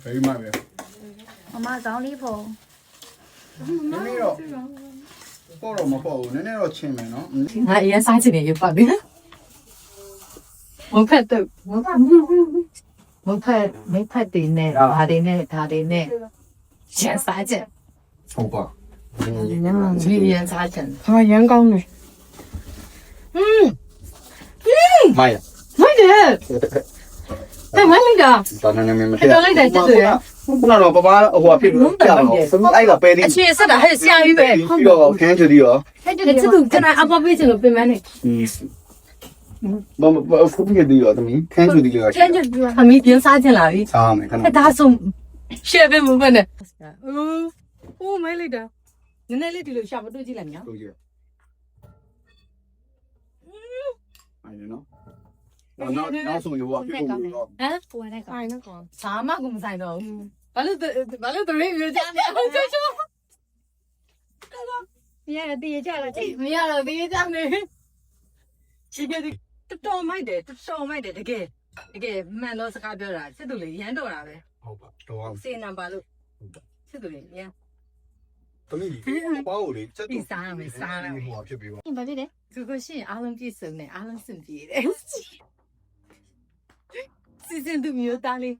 可以买呗。妈妈找里婆，那那个，包了没包？那那个钱没呢？啊，也三几年就报的。我拍的，我拍没拍的呢，他的呢，他的呢，先三件，好吧。一年三件。他阳光的，妈呀！买的，哎，买那个，当然没看到那个就是。那老爸爸我骗了，骗了，什么挨个白的？去是的，还有下雨呗。这个看就的哦。哎，这都在那阿爸背这个背满的。不，不别的哦，他们看就的了。看就他们订三件了的。啥没看到？还打送，学费不分的。我买来的，你那里的留下不多几两呀？多久？哎呀喏。那送给我，我那个，哎那个，啥嘛公司的？完了都人有家的，就说。你看第一家了，这没有了，第一家的。这个的，少买的这个蛮老是干表了，这都来严多了呗。好吧，多。谁能把路？这都来严。咁你包我哋即第三没三了。我ဖြစ်ပြီးပါ你把这的，这个是阿伦比生的，阿伦生别的。之前都没有打的。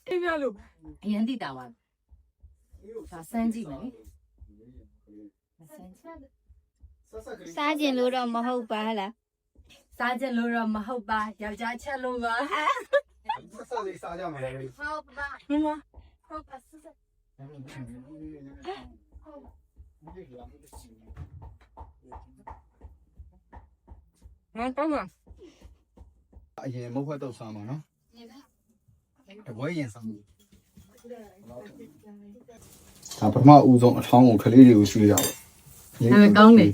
这条路原地打完。把三季没。三斤肉了没好办了，三件路了没好吧？要加钱路吧？စားလေးစားကြမှာလေ好吧，吗？好吧，是的。干嘛？အရင်မဟုတ်တော့စားမှာနော်တပွဲရင်စားမှာဒါပထမဦးဆုံးအထောင်းကိုခလေးတွေကိုရွှေ့ရအောင်ကောင်းတယ်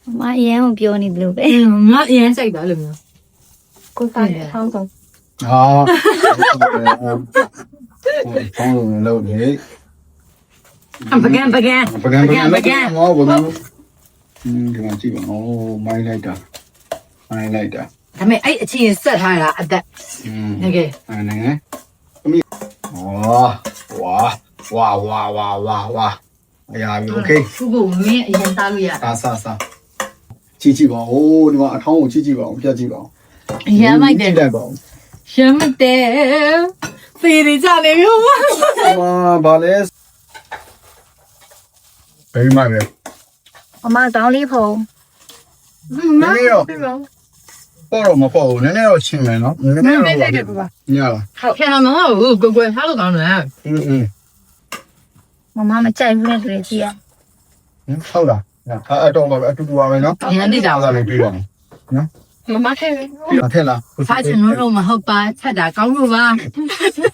妈妈也我表你的呗，ငါအရင်စိုက်တာလို့မျိုး ကိုစားတယ်ထောင်းဆုံး ဟာထောင်းလုံးလုံးနေ ပကံပကံဟောပကံဒီမှာကြည့်ပါဦးမိုင်းလိုက်တာ ဒါပေမဲ့အဲ့အချင်းဆက်ထားတာအသက်တကယ် နေသမီးဝါအရာပြီโอเค ခုကိုမင်းအရင်သားလို့ရ စားကြည့်ပါဦးဒီမှာအထောင်းကိုကြည့်ပါဦးပြတ်ကြည့်ပါဦး ရမ်းလိုက်တယ် တက်ပါဦး ရမ်းတယ်ဖေးရကြနေမျိုးပါ ဘာလဲဘယ်မှာလဲ 妈妈找里婆，နည်းနည်းတော့ပေါ့တော့မပေါ့ဘူးနည်းနည်းတော့ချင်းမယ်နော်နည်းနည်းတော့ညလာ ဟုတ်ပြန်တော့မဟုတ်ဘူးကွယ်ထားလို့ကောင်းတယ် 妈妈们在乎那个姐， ဟုတ်လားအဲ့တော့ပါပဲအတူတူပါပဲနော် ရမ်းတိတာ စားလေးပြီးပါမယ်နော် မမထဲပဲ ထက်လား ဖာချင်လို့မဟုတ်ပါချက်တာကောင်းလို့ပါ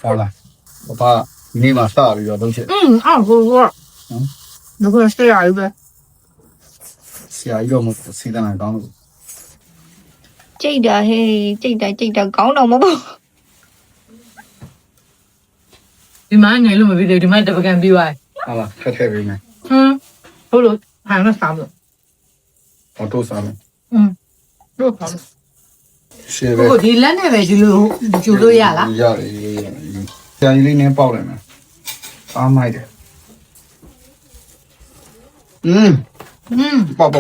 ဟုတ်လားဘာနေမှာစပြီးတော့လုံးချက် အော်ဟုတ်ဟုတ် 如果是呀一个， ဆရာကြီးတော့မစီးတဲ့နိုင်ကောင်းလို့ 这的嘿，这的搞到没不？ ဒီမှာငယ်လို့မပြီးသေးဒီမှာတပကံပြီးသွား ဟုတ်လားထက်ပြီးမယ် ဟုတ်လို့ဟာမစားဘူး ဟောတော့စားမယ် တို့ပါ ရှယ်ပဲ ကိုဒီလက်နဲ့ပဲဒီလိုကျူလို့ရလား ရတယ်ဆရာကြီးလေးနဲ့ပေါက်လိုက်မယ်အားမိုက်တယ်ပေါက်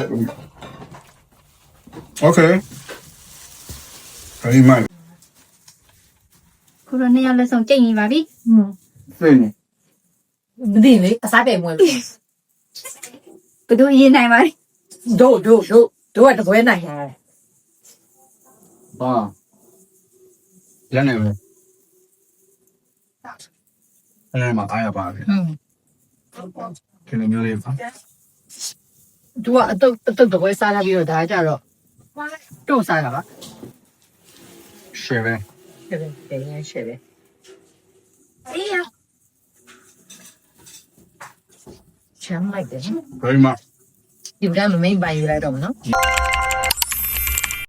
โอเคvery much 可能你要来送建议吧比，对呢 မသိလေအစားပဲမွေးလို့ 不都一奶吗？ တို့ကတပွဲနိုင်ရတယ် ဘာလက်နေပဲအဲ့မှာအားရပါပဲဒီလိုမျိုးလေးပါ သူကအတုတ်တပွဲစားလာပြီးတော့ဒါကြတော့တို့စားတာပါ ရှယ်ပဲ ရှယ်ပဲ 哎呀， ချမ်းလိုက်တယ် very much ဒီကမမိန်ပိုင်ယူလိုက်တော့မနော်